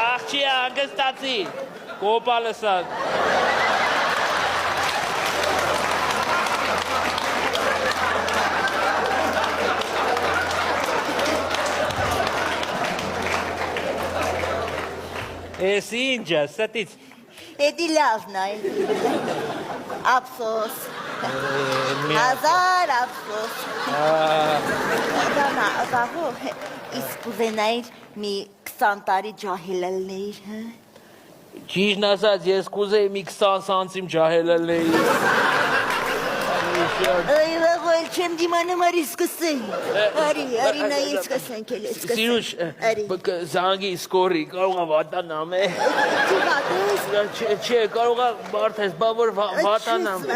Աղջի անգստացի, կոպալսան։ Ես ինչ է, ստից։ Էդի լավն է։ Ափսոս։ Հազար ափսոս։ Բաղո, իսկ կուզենայիր մի 20 տարի ջահել ելնեիր, հա։ Ճիշտն ասած, ես կուզեի մի 20 սանտիմ ջահել ելնեի։ Այ վաղոյլ չեմ դիմանում, արի սկսեի։ Արի նայի սկսենք էլ սկսենք։ Սիրուշ, զանգի սկորի, կարող է վատանամ է։ Չի վատես։ Չէ, կարող է բարդ ես, բա որ վատանամ։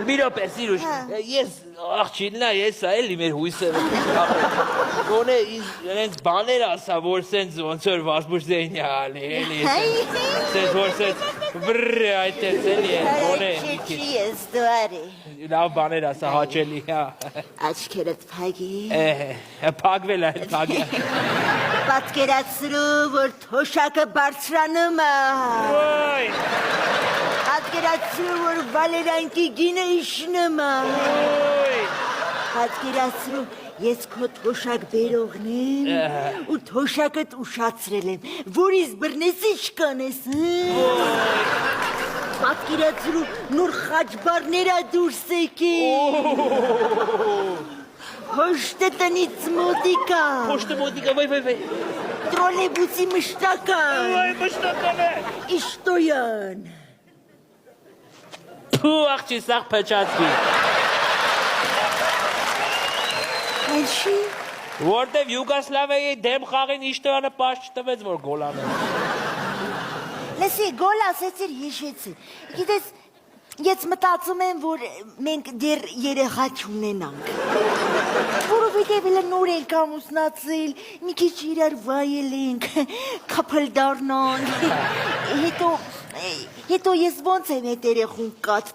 Մի րոպե, Սիրուշ, ես աղջինն է, ես էլի մեր հույսերը գոնե ինձ բաներ ասա, որ սենց ոնց որ վազբուժդենյալ էլի, սենց որ սենց վրը այդպես էլի է, գոնե Չի ես դու արի։ լավ բաներ ասա, հաճելի, հա։ Աչքերդ փագի։ Փագվել է, փագել։ Պատկերացրու, որ թոշակը բարձրանում է։ Ոյ։ Պատկերացրու, որ վալերանքի գինը իջնում է։ Ոյ։ Պատկերացրու, ես քո թոշակ բերողն եմ ու թոշակդ ուշացրել եմ, որից բռնես ինչ կանես, Պատկերացրու, նոր խաչբարները դուրս եկել։ Հոշտը տնից մոտիկա։ Հոշտը մոտիկա, վայ։ Տրոլեյբուսի մշտական։ Վայ, մշտական է։ Իշտոյան։ Փու աղջի սաղ փչացվի։ Ինչի։ Որտև Յուգոսլավիայի դեմ խաղին Իշտոյանը պաշտ չտվեց, որ գոլ անել։ Լսի, գոլ ասեցիր հիշեցիր։ Գիտես, ես մտածում եմ, որ մենք դեռ երեխա չունենանք։ Որովհետև էլ նոր ենք ամուսնացել, մի քիչ իրար վայել ենք, քափել դառնանք։ Հետո ես ոնց եմ այդ երեխուն կաթ